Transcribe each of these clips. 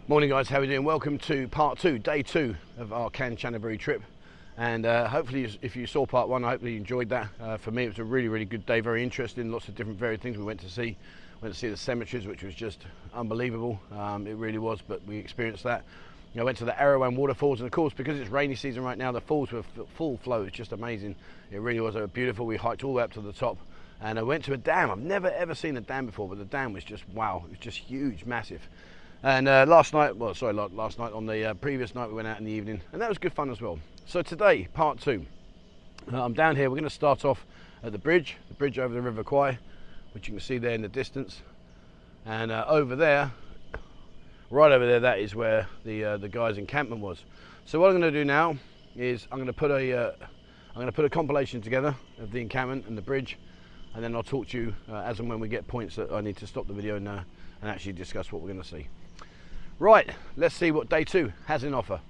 Morning guys, how are we doing? Welcome to part 2, day 2 of our Kanchanaburi trip. And hopefully if you saw part 1, I hope you enjoyed that. For me it was a really good day, very interesting, lots of different varied things we went to see. Went to see the cemeteries, which was just unbelievable. It really was, but we experienced that. I went to the Hellfire Waterfalls, and of course because it's rainy season right now, the falls were full flow. It's just amazing. It really was beautiful. We hiked all the way up to the top, and I went to a dam. I've never ever seen a dam before, but the dam was just wow. It was just huge, massive. And last night on the previous night we went out in the evening, and that was good fun as well. So today, part 2. I'm down here. We're going to start off at the bridge over the River Kwai, which you can see there in the distance. And over there, right over there, that is where the guys' encampment was. So what I'm going to do now is I'm going to put a compilation together of the encampment and the bridge, and then I'll talk to you as and when we get points that I need to stop the video and actually discuss what we're going to see. Right, let's see what day 2 has in offer.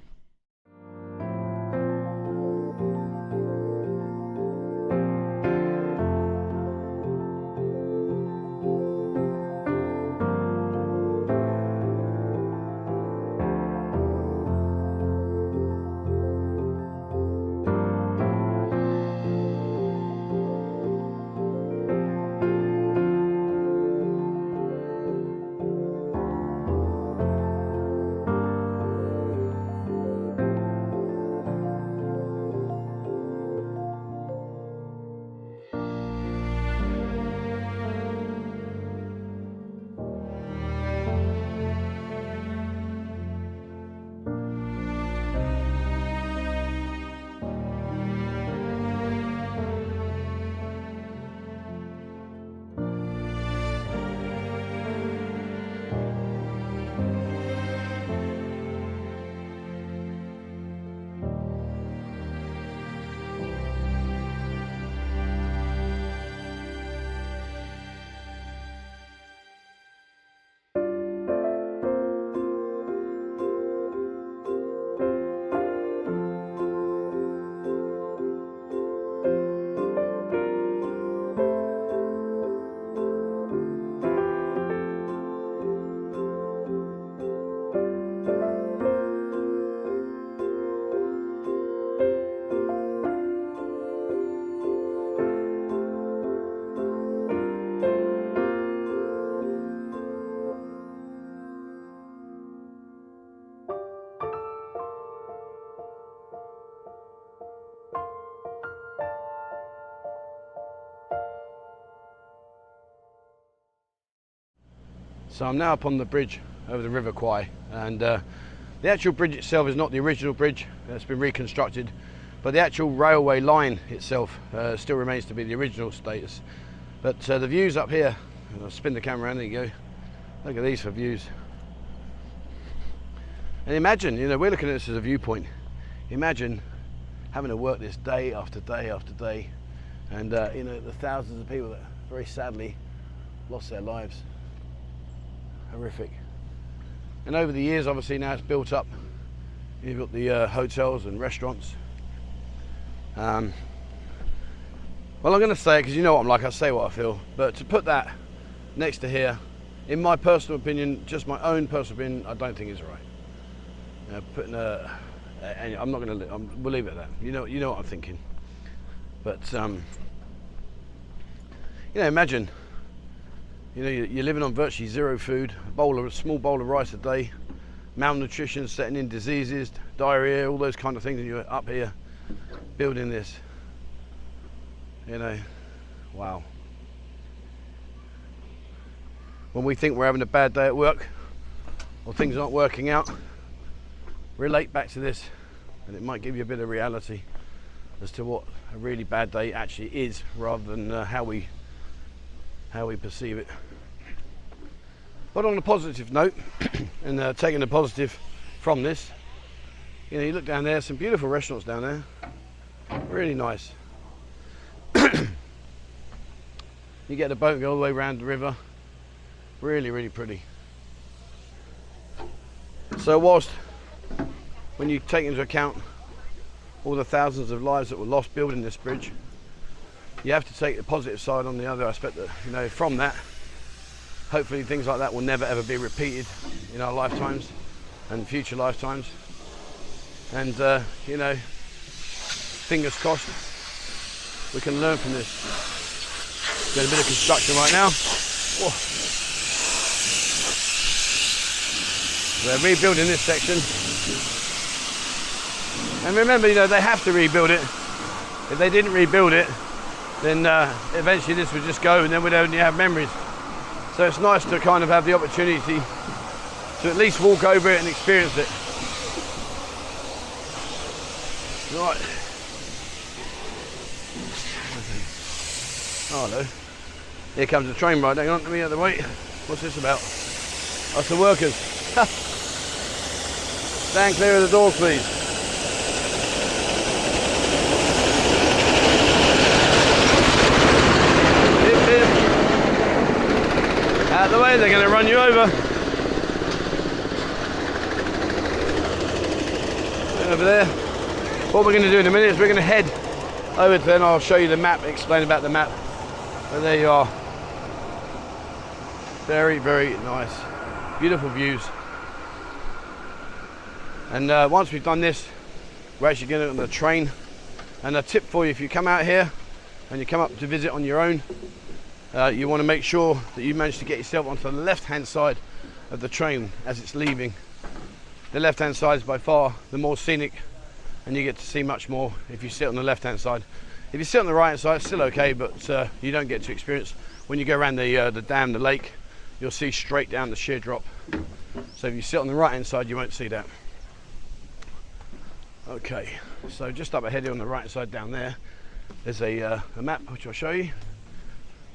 So I'm now up on the bridge over the River Kwai, and the actual bridge itself is not the original bridge. It's been reconstructed, but the actual railway line itself still remains to be the original status. But the views up here, and I'll spin the camera around, there you go. Look at these for views. And imagine, you know, we're looking at this as a viewpoint. Imagine having to work this day after day after day, and you know, the thousands of people that very sadly lost their lives. Horrific. And over the years, obviously now it's built up. You've got the hotels and restaurants. Well, I'm going to say it because you know what I'm like, I say what I feel, but to put that next to here, in my personal opinion, just my own personal opinion, I don't think it's right. Putting I'm not going to, we'll leave it at that. You know what I'm thinking. But you know, imagine, you know, you're living on virtually zero food, a small bowl of rice a day, malnutrition, setting in diseases, diarrhea, all those kind of things, and you're up here building this. You know, wow. When we think we're having a bad day at work, or things aren't working out, relate back to this, and it might give you a bit of reality as to what a really bad day actually is, rather than how we perceive it. But on a positive note, and taking the positive from this, you know, you look down there, some beautiful restaurants down there, really nice. You get the boat and go all the way around the river, really pretty. So whilst, when you take into account all the thousands of lives that were lost building this bridge, you have to take the positive side on the other aspect, that, you know, from that, hopefully things like that will never ever be repeated in our lifetimes. and future lifetimes. And you know, fingers crossed we can learn from this. Doing a bit of construction right now. Whoa. We're rebuilding this section. And remember, you know, they have to rebuild it. If they didn't rebuild it, then eventually this would just go and then we'd only have memories. So it's nice to kind of have the opportunity to at least walk over it and experience it. Right. Oh, hello. Here comes the train ride. Hang on, let me out of the way. What's this about? That's the workers. Stand clear of the doors, please. Hip, hip. Out of the way, they're going to run you over. Over there. What we're going to do in a minute is we're going to head over to there and I'll show you the map, explain about the map. But there you are. Very, very nice. Beautiful views. And once we've done this, we're actually going to get on the train. And a tip for you, if you come out here and you come up to visit on your own, you want to make sure that you manage to get yourself onto the left-hand side of the train as it's leaving. The left-hand side is by far the more scenic, and you get to see much more if you sit on the left-hand side. If you sit on the right-hand side, it's still okay, but you don't get to experience. When you go around the dam, the lake, you'll see straight down the sheer drop. So if you sit on the right-hand side, you won't see that. Okay, so just up ahead here on the right side down there, there's a map which I'll show you.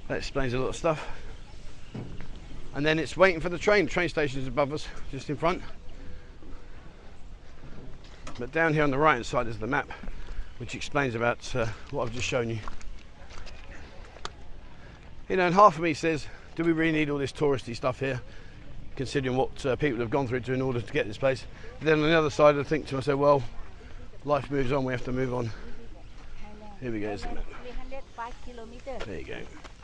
That explains a lot of stuff. And then it's waiting for the train. The train station is above us, just in front. But down here on the right hand side is the map, which explains about what I've just shown you. You know, and half of me says, do we really need all this touristy stuff here, considering what people have gone through in order to get this place? But then on the other side, I think to myself, well, life moves on, we have to move on. Here we go. 305 kilometers. There you go.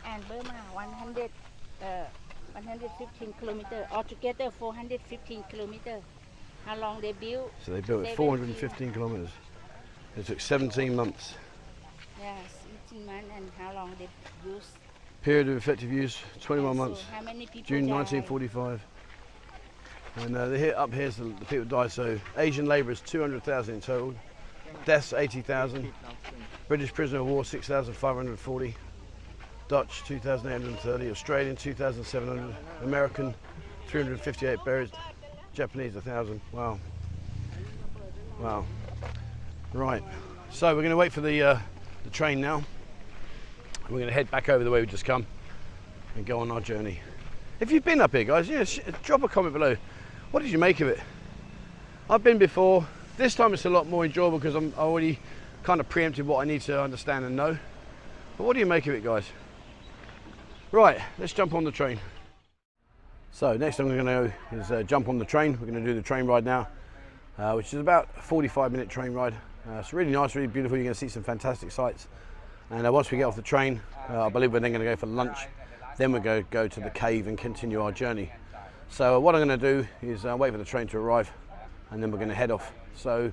And Burma 115 kilometers. Altogether 415 kilometers. How long they built? So they built it 415 kilometers. It took 17 months. Yeah, 17 months. And how long they used? Period of effective use, 21 months. So how many people June died? 1945. And up here's the people died. So Asian labourers 200,000 in total, deaths 80,000, British prisoner of war 6,540, Dutch 2,830, Australian 2,700, American 358 buried, Japanese 1,000. Wow, wow. Right. So we're going to wait for the train now. We're going to head back over the way we just come and go on our journey. If you've been up here, guys, yeah, drop a comment below. What did you make of it? I've been before. This time it's a lot more enjoyable because I'm already kind of preempted what I need to understand and know. But what do you make of it, guys? Right, let's jump on the train. So next thing we're going to do is jump on the train. We're going to do the train ride now, which is about a 45-minute train ride. It's really nice, really beautiful. You're going to see some fantastic sights. And once we get off the train, I believe we're then going to go for lunch. Then we're going to go to the cave and continue our journey. So what I'm going to do is wait for the train to arrive, and then we're going to head off. So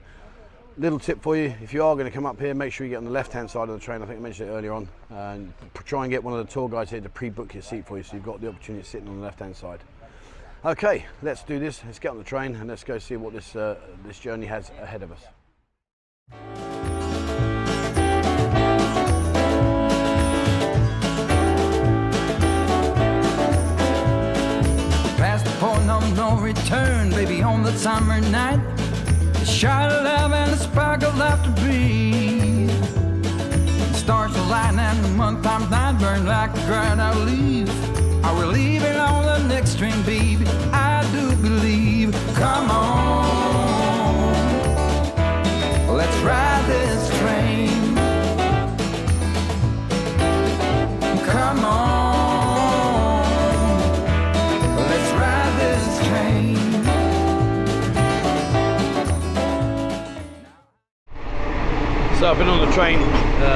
little tip for you, if you are going to come up here, make sure you get on the left-hand side of the train. I think I mentioned it earlier on. And try and get one of the tour guides here to pre-book your seat for you, so you've got the opportunity of sitting on the left-hand side. Okay, let's do this. Let's get on the train and let's go see what this journey has ahead of us. Past the point of no return, baby, on the summer night. A shot of love and a spark of love to breathe. The stars align and the month times night burn like a dried out leaf. Are we leaving on the next train, baby? I do believe. Come on, let's ride this train. Come on, let's ride this train. So I've been on the train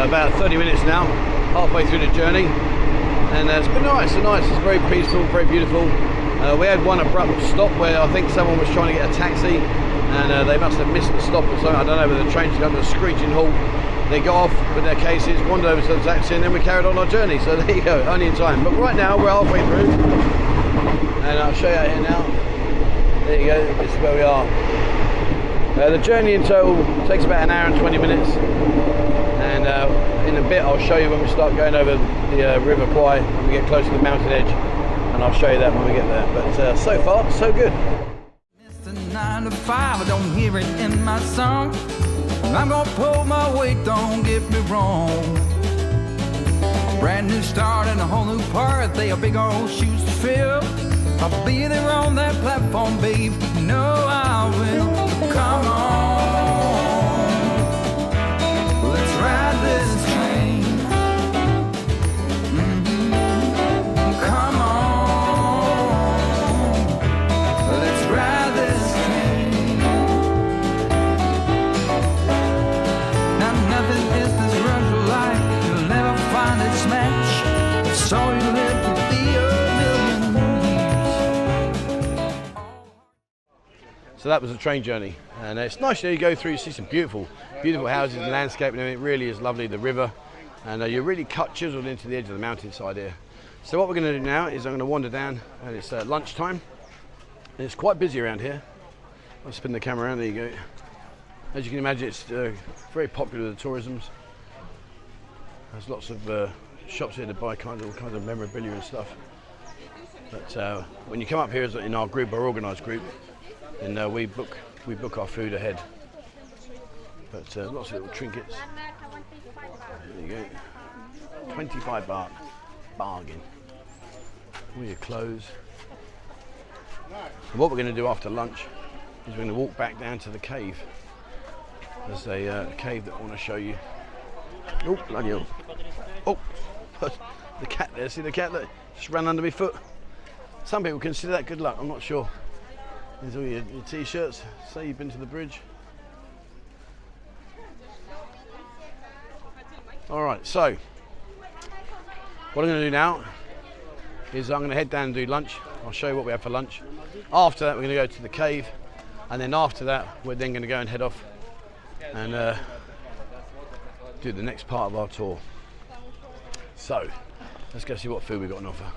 about 30 minutes now, halfway through the journey, and it's been nice. It's very peaceful, very beautiful. We had one abrupt stop where I think someone was trying to get a taxi, and they must have missed the stop or something. I don't know, but the train's come to a screeching halt. They got off with their cases, wandered over to the taxi, and then we carried on our journey. So there you go, only in time. But right now we're halfway through, and I'll show you out here now. There you go, this is where we are. The journey in total takes about an hour and 20 minutes, and in a bit I'll show you when we start going over the River Kwai, when we get close to the mountain edge, and I'll show you that when we get there. But so far, so good. Mr. 9 to 5, I don't hear it in my song. I'm gonna pull my weight, don't get me wrong. Brand new start and a whole new part, they are big old shoes to fill. I'll be there on that platform, babe, you know I will. Come on, let's ride this train. Come on, let's ride this train. Now nothing is this rush of life, you'll never find its match. So you live to be a million years. So that was a train journey, and it's nice you go through, you see some beautiful houses and landscape, and it really is lovely, the river, and you're really chiseled into the edge of the mountainside here. So what we're going to do now is I'm going to wander down, and it's lunchtime, and it's quite busy around here. I'll spin the camera around, there you go. As you can imagine, it's very popular with the tourism. There's lots of shops here to buy all kinds of memorabilia and stuff. But when you come up here in our group, our organised group, then we book our food ahead. But lots of little trinkets. There you go. 25 baht, bargain. All your clothes. And what we're going to do after lunch is we're going to walk back down to the cave. There's a cave that I want to show you. Oh, bloody hell. Oh, the cat there. See the cat that just ran under my foot? Some people consider that good luck, I'm not sure. There's all your t-shirts, say you've been to the bridge. Alright, so what I'm going to do now is I'm going to head down and do lunch. I'll show you what we have for lunch. After that we're going to go to the cave, and then after that we're then going to go and head off and do the next part of our tour. So let's go see what food we've got on offer.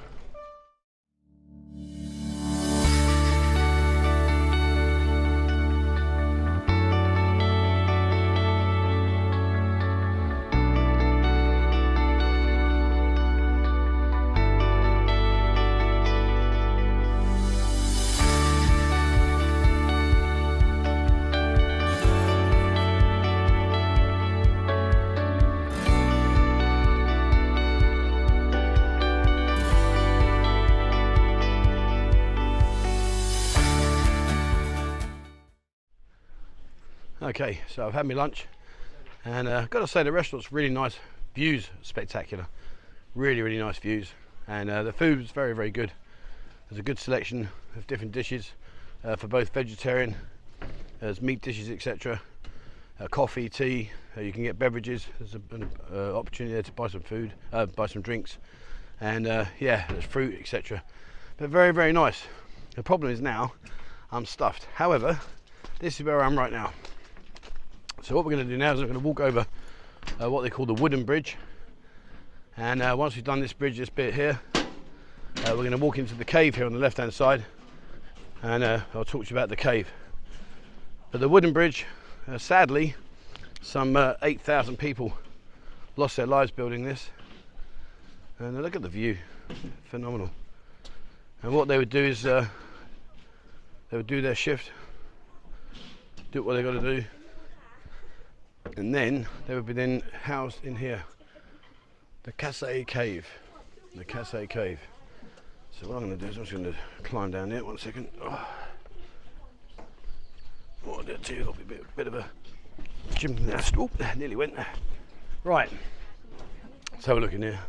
Okay, so I've had my lunch, and I've got to say the restaurant's really nice. Views spectacular, really nice views, and the food was very good. There's a good selection of different dishes for both vegetarian, there's meat dishes, etc. Coffee, tea, you can get beverages. There's an opportunity there to buy some food, buy some drinks, and yeah, there's fruit, etc. But very nice. The problem is now I'm stuffed. However, this is where I am right now. So what we're going to do now is I'm going to walk over what they call the wooden bridge, and once we've done this bridge, this bit here, we're going to walk into the cave here on the left hand side, and I'll talk to you about the cave. But the wooden bridge, sadly, some 8,000 people lost their lives building this, and look at the view, phenomenal. And what they would do is they would do their shift, do what they got to do, and then they would be then housed in here, the Kasai cave, the Kasai cave. So what I'm going to do is I'm just going to climb down there. 1 second. Oh, I did too. Got a bit of a gymnast. Oh, nearly went there. Right. Let's have a look in here.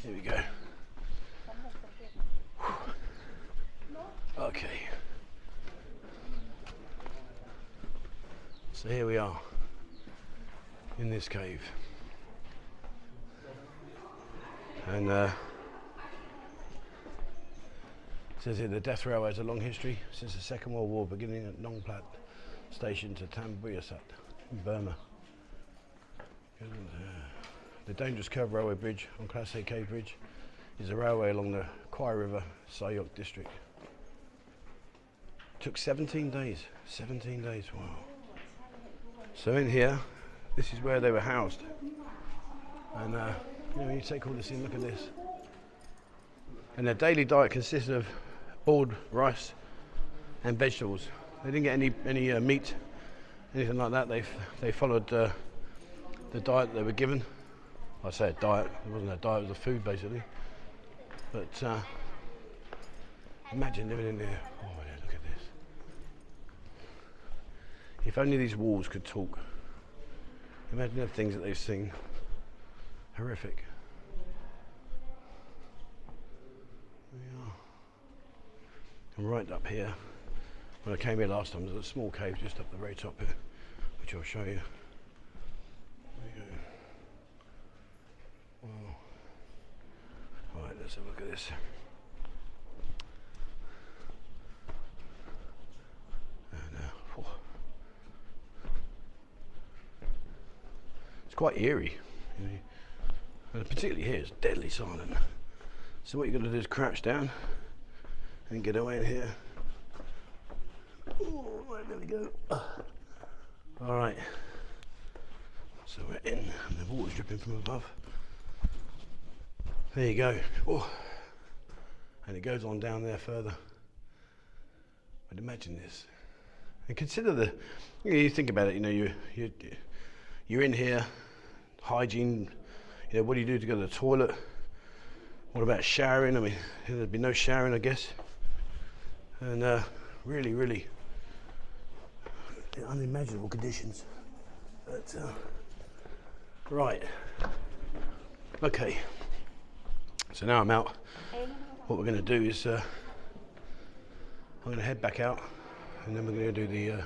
Here we go. Okay. So here we are in this cave, and It says here the death railway has a long history since the Second World War, beginning at Nong Plat Station to Tamburisat in Burma. The dangerous curved railway bridge on Class AK Bridge is a railway along the Kwai River, Sayok district. Took 17 days. 17 days, wow. So in here, this is where they were housed. And you know, when you take all this in, look at this. And their daily diet consisted of boiled rice and vegetables. They didn't get any meat, anything like that. They followed the diet they were given. I say a diet, it wasn't a diet, it was a food basically. But imagine living in there. Oh yeah, look at this. If only these walls could talk. Imagine the things that they've seen. Horrific. There we are. And right up here, when I came here last time, there's a small cave just up the very top here, which I'll show you. There you go. Wow. Right, let's have a look at this. And, it's quite eerie, you know, and particularly here it's deadly silent. So what you're going to do is crouch down and get away in here. Oh, right, there we go. All right. So we're in, and the water's dripping from above. There you go. Oh. And it goes on down there further. But imagine this. And consider the, you think about it, you know, you're in here, hygiene, you know, what do you do to go to the toilet? What about showering? I mean, there'd be no showering, I guess. And really, really unimaginable conditions. But, right. Okay. So now I'm out. What we're going to do is I'm going to head back out, and then we're going to do the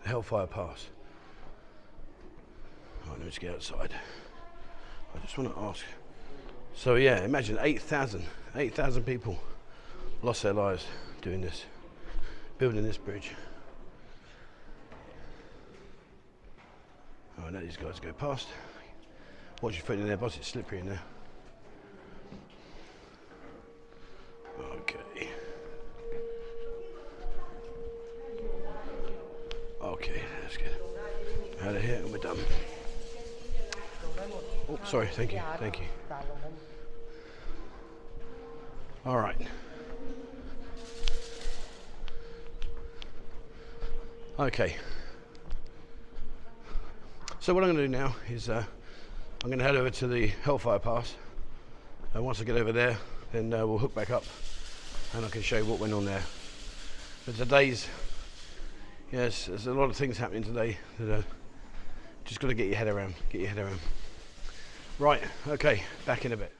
Hellfire Pass. Right, let's get outside. I just want to ask. So yeah, imagine 8,000 people lost their lives doing this, building this bridge. Oh, I let these guys go past. Watch your foot in there, boss, it's slippery in there. Okay. Okay, that's good. Out of here and we're done. Oh, sorry, thank you, thank you. All right. Okay. So what I'm going to do now is I'm going to head over to the Hellfire Pass. And once I get over there, then we'll hook back up and I can show you what went on there. But today's, yes, there's a lot of things happening today that just got to get your head around, Right, okay, back in a bit.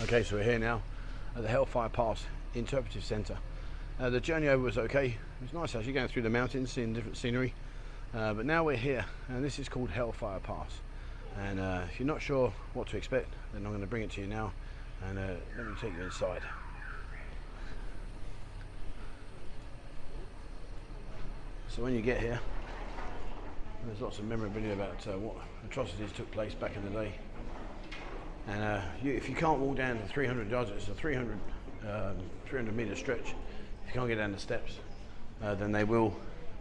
Okay, so we're here now at the Hellfire Pass Interpretive Centre. The journey over was okay. It was nice actually going through the mountains, seeing different scenery. But now we're here, and this is called Hellfire Pass. And if you're not sure what to expect, then I'm going to bring it to you now, and let me take you inside. So when you get here, there's lots of memorabilia about what atrocities took place back in the day. And if you can't walk down to 300 yards, it's a 300 meter stretch. If you can't get down the steps, then they will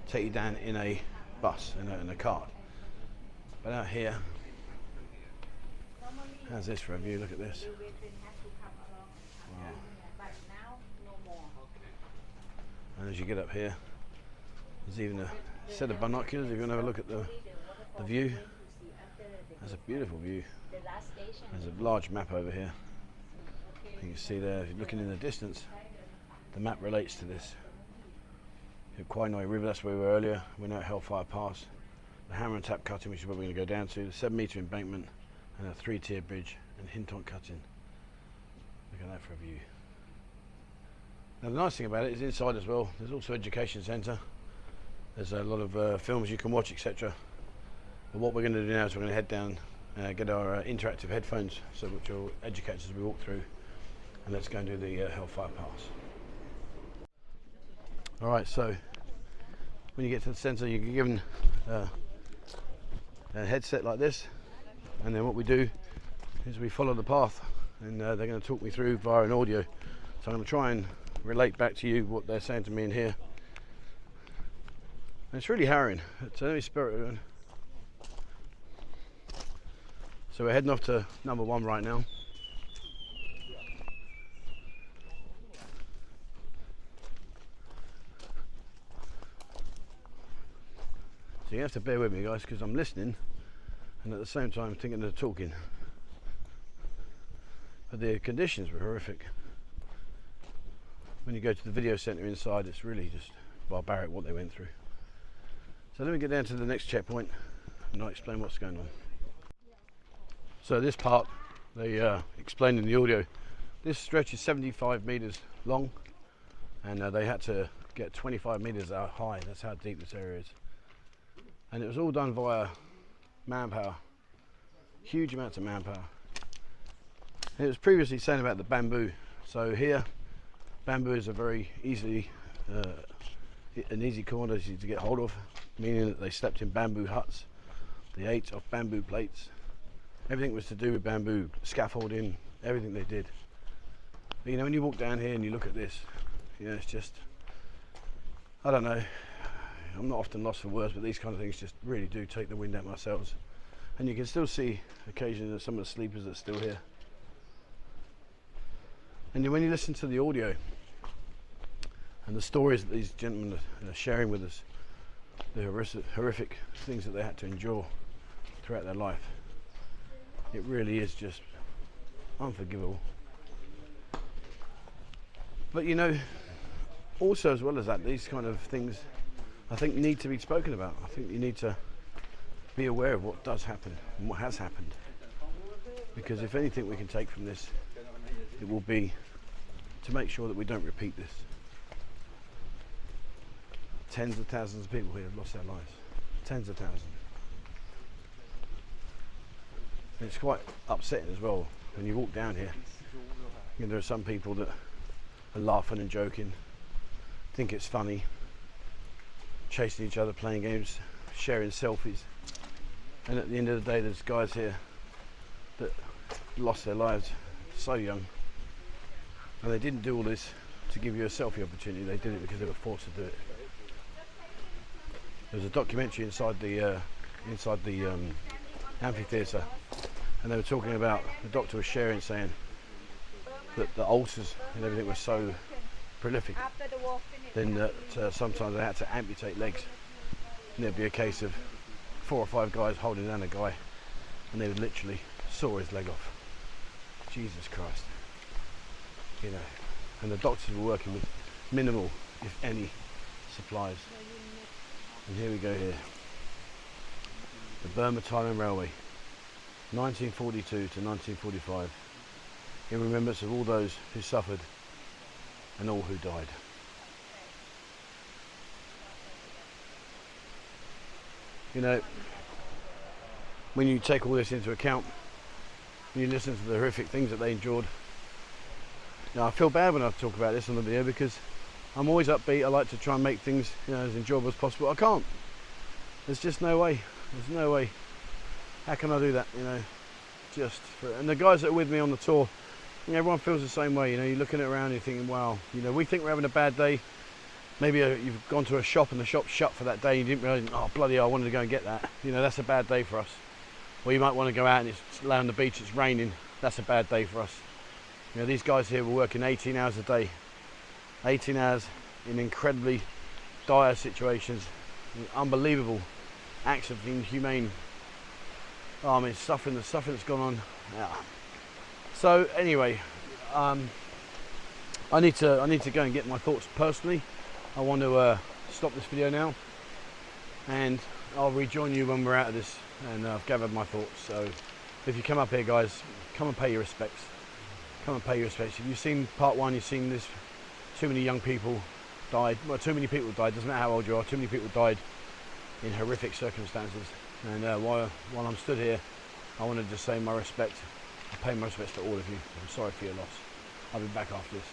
take you down in a bus, in a cart. But out here, how's this for a view? Look at this. Wow. And as you get up here, there's even a set of binoculars if you want to have a look at the view. That's a beautiful view. The last station. There's a large map over here. You can see there, if you're looking in the distance, the map relates to this. The Kwai River, that's where we were earlier. We're now at Hellfire Pass. The hammer and tap cutting, which is where we're going to go down to. The 7-metre embankment and a 3-tier bridge and Hinton cutting. Look at that for a view. Now the nice thing about it is inside as well. There's also education centre. There's a lot of films you can watch, etc. But what we're going to do now is we're going to head down, get our interactive headphones, so which will educate us as we walk through, and let's go and do the Hellfire Pass. Alright, so when you get to the centre, you're given a headset like this, and then what we do is we follow the path, and they're going to talk me through via an audio. So I'm going to try and relate back to you what they're saying to me in here. And it's really harrowing. So let me spirit it in. So we're heading off to number 1 right now. So you have to bear with me, guys, because I'm listening and at the same time thinking they're talking. But the conditions were horrific. When you go to the video centre inside, it's really just barbaric what they went through. So let me get down to the next checkpoint and I'll explain what's going on. So this part, they explained in the audio, this stretch is 75 metres long, and they had to get 25 metres out high. That's how deep this area is. And it was all done via manpower, huge amounts of manpower. And it was previously saying about the bamboo. So here, bamboo is a very easily, an easy commodity to get hold of, meaning that they slept in bamboo huts, they ate off bamboo plates. Everything was to do with bamboo, scaffolding, everything they did. But, you know, when you walk down here and you look at this, you know, it's just, I don't know, I'm not often lost for words, but these kind of things just really do take the wind out of my sails. And you can still see occasionally some of the sleepers that are still here. And when you listen to the audio and the stories that these gentlemen are sharing with us, the horrific things that they had to endure throughout their life, it really is just unforgivable. But you know, also as well as that, these kind of things I think need to be spoken about. I think you need to be aware of what does happen and what has happened, because if anything we can take from this, it will be to make sure that we don't repeat this. Tens of thousands of people here have lost their lives. Tens of thousands. And it's quite upsetting as well when you walk down here. You know, there are some people that are laughing and joking, think it's funny, chasing each other, playing games, sharing selfies, and at the end of the day there's guys here that lost their lives so young, and they didn't do all this to give you a selfie opportunity. They did it because they were forced to do it. There was a documentary inside the amphitheatre, and they were talking about, the doctor was sharing, saying that the ulcers and everything was so prolific then that sometimes they had to amputate legs, and there'd be a case of 4 or 5 guys holding down a guy and they would literally saw his leg off. Jesus Christ. You know, and the doctors were working with minimal, if any, supplies. And here we go here. The Burma-Thailand Railway, 1942 to 1945, in remembrance of all those who suffered and all who died. You know, when you take all this into account, when you listen to the horrific things that they endured, you know, I feel bad when I talk about this on the video because I'm always upbeat. I like to try and make things, you know, as enjoyable as possible. I can't. There's just no way. There's no way. How can I do that? You know, and the guys that are with me on the tour, you know, everyone feels the same way. You know, you're looking around and you're thinking, wow, you know, we think we're having a bad day. Maybe you've gone to a shop and the shop's shut for that day. You didn't realise, oh bloody hell, I wanted to go and get that. You know, that's a bad day for us. Or you might want to go out and it's lay on the beach, it's raining. That's a bad day for us. You know, these guys here were working 18 hours a day. 18 hours in incredibly dire situations, unbelievable acts of inhumane Oh, I mean, suffering, the suffering that's gone on. Yeah. So anyway, I need to go and get my thoughts personally. I want to stop this video now, and I'll rejoin you when we're out of this, and I've gathered my thoughts. So if you come up here, guys, come and pay your respects. Come and pay your respects. If you've seen part one, you've seen this. Too many young people died. Well, too many people died. Doesn't matter how old you are. Too many people died in horrific circumstances. And while I'm stood here, I want to just say my respect. I pay my respects to all of you. I'm sorry for your loss. I'll be back after this.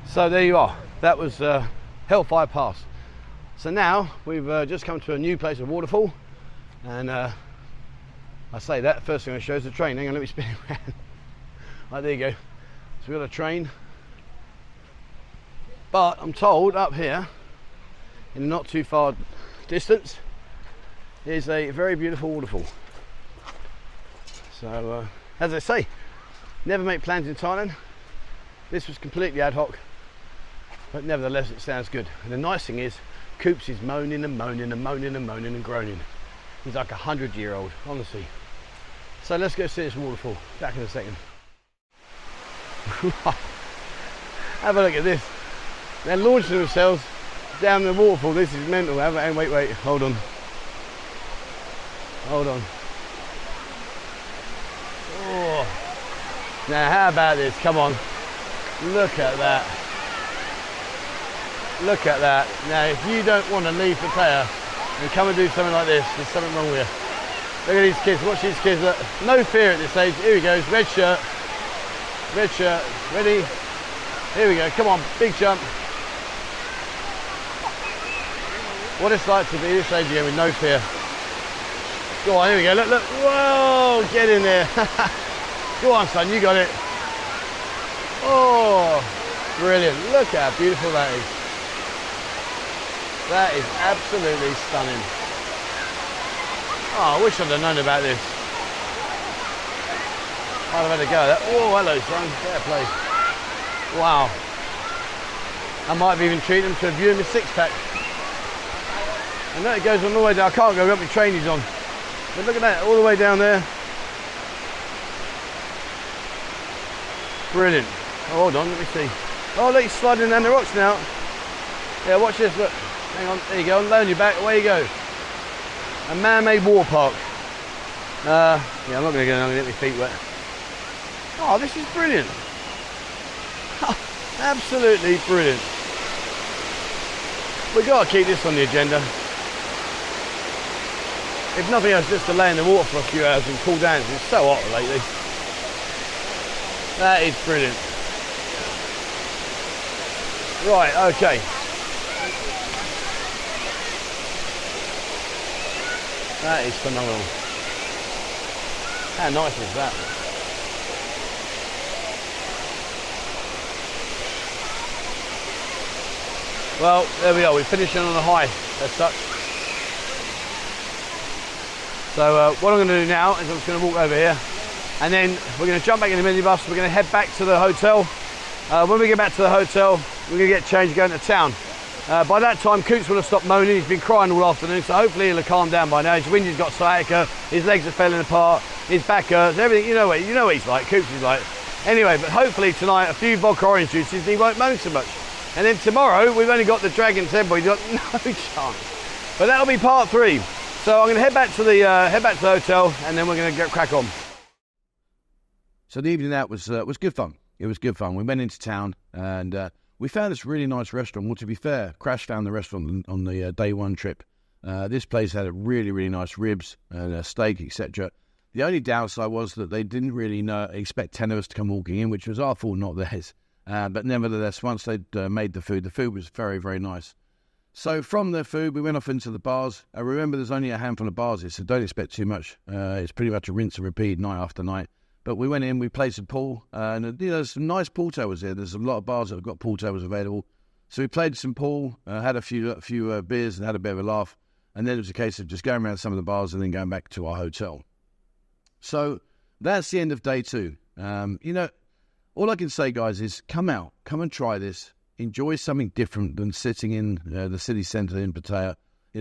So there you are. That was Hellfire Pass. So now we've just come to a new place, a waterfall, and I say that first thing I show is the train. Hang on, let me spin it around. Right, there you go. So we've got a train, but I'm told up here, in a not too far distance, is a very beautiful waterfall. So as I say, never make plans in Thailand. This was completely ad hoc, but nevertheless it sounds good. And the nice thing is, Coops is moaning and moaning and moaning and moaning and groaning. He's like 100-year-old, honestly. So let's go see this waterfall. Back in a second. Have a look at this. They're launching themselves down the waterfall. This is mental. And wait, hold on. Hold on. Oh. Now how about this? Come on. Look at that. Look at that. Now if you don't want to leave Pattaya and come and do something like this, there's something wrong with you. Look at these kids, watch these kids. Look. No fear at this age. Here he goes, red shirt, ready. Here we go, come on, big jump. What it's like to be this age again with no fear. Go on, here we go, look, whoa, get in there. Go on son, you got it. Oh, brilliant, look how beautiful that is. That is absolutely stunning. Oh, I wish I'd have known about this. I'd have had a go at that. Oh, hello son, fair play. Wow. I might have even treated them to a view of my six-pack. And that goes on all the way down. I can't go, I've got my trainies on. But look at that, all the way down there. Brilliant. Oh, hold on, let me see. Oh, look, he's sliding down the rocks now. Yeah, watch this, look. Hang on, there you go, lay on your back, away you go. A man-made water park. Yeah, I'm not going to go, I'm going to get my feet wet. Oh, this is brilliant. Absolutely brilliant. We've got to keep this on the agenda. If nothing else, just to lay in the water for a few hours and cool down. It's so hot lately. That is brilliant. Right, okay. That is phenomenal. How nice is that? Well, there we are. We're finishing on a high as such. So what I'm going to do now is I'm just going to walk over here, and then we're going to jump back in the minibus. We're going to head back to the hotel. When we get back to the hotel, we're going to get changed, going to town. By that time, Coots will have stopped moaning. He's been crying all afternoon, so hopefully he'll have calmed down by now. His wind's got sciatica, his legs are falling apart, his back hurts, everything. You know what he's like. Coots is like. Anyway, but hopefully tonight, a few vodka orange juices, and he won't moan so much. And then tomorrow, we've only got the Dragon Temple. He's got no chance. But that'll be part 3. So I'm going to head back to the hotel, and then we're going to get crack on. So the evening out was good fun. It was good fun. We went into town, and we found this really nice restaurant. Well, to be fair, Crash found the restaurant on the day 1 trip. This place had a really, really nice ribs and a steak, etc. The only downside was that they didn't really expect 10 of us to come walking in, which was our fault, not theirs. But nevertheless, once they'd made the food was very, very nice. So from the food, we went off into the bars. Remember, there's only a handful of bars here, so don't expect too much. It's pretty much a rinse and repeat night after night. But we went in, we played some pool, and there's some nice pool tables here. There's a lot of bars that have got pool tables available. So we played some pool, had a few beers and had a bit of a laugh. And then it was a case of just going around some of the bars and then going back to our hotel. So that's the end of day 2. All I can say, guys, is come out, come and try this. Enjoy something different than sitting in the city centre in Pattaya.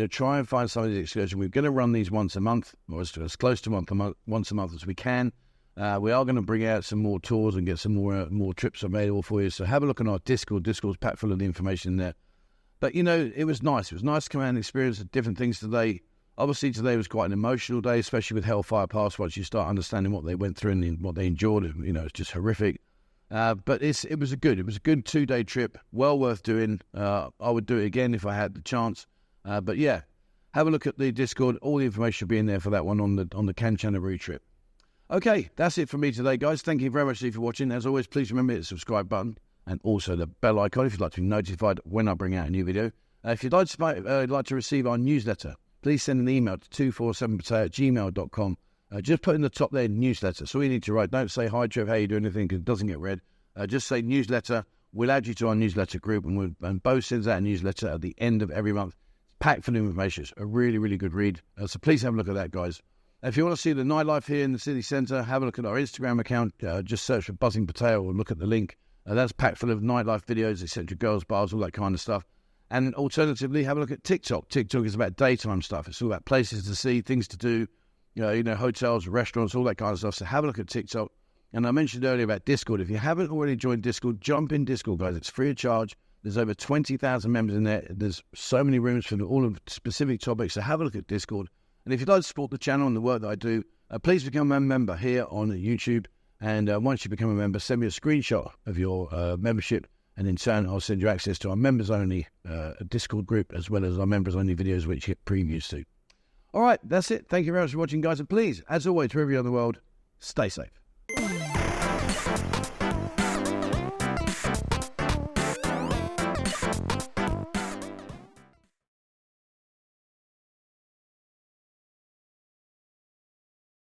Try and find some of the excursion. We're going to run these once a month, or as close to once a month as we can. We are going to bring out some more tours and get some more trips available for you. So have a look on our Discord. Discord's packed full of the information there. But, it was nice. It was nice to come out and experience different things today. Obviously, today was quite an emotional day, especially with Hellfire Pass. Once you start understanding what they went through and what they endured, it's just horrific. But it was a good 2-day trip, well worth doing. I would do it again if I had the chance. But yeah, have a look at the Discord. All the information will be in there for that one on the Kanchanaburi trip. Okay, that's it for me today, guys. Thank you very much for watching. As always, please remember to hit the subscribe button and also the bell icon if you'd like to be notified when I bring out a new video. If you'd like to receive our newsletter, please send an email to 247pattaya@gmail.com. Just put in the top there, newsletter. So all you need to write. Don't say, hi, Trev, how you doing, anything, because it doesn't get read. Just say newsletter. We'll add you to our newsletter group, and Bo sends out a newsletter at the end of every month. It's packed full of information. It's a really, really good read. So please have a look at that, guys. If you want to see the nightlife here in the city centre, have a look at our Instagram account. Just search for Buzzing Pattaya or look at the link. That's packed full of nightlife videos, etc., girls' bars, all that kind of stuff. And alternatively, have a look at TikTok. TikTok is about daytime stuff. It's all about places to see, things to do, hotels, restaurants, all that kind of stuff. So have a look at TikTok. And I mentioned earlier about Discord. If you haven't already joined Discord, jump in Discord, guys. It's free of charge. There's over 20,000 members in there. There's so many rooms for all of specific topics. So have a look at Discord. And if you'd like to support the channel and the work that I do, please become a member here on YouTube. And once you become a member, send me a screenshot of your membership. And in turn, I'll send you access to our members-only Discord group, as well as our members-only videos, which you get previews to. All right, that's it. Thank you very much for watching, guys. And please, as always, wherever you're in the world, stay safe.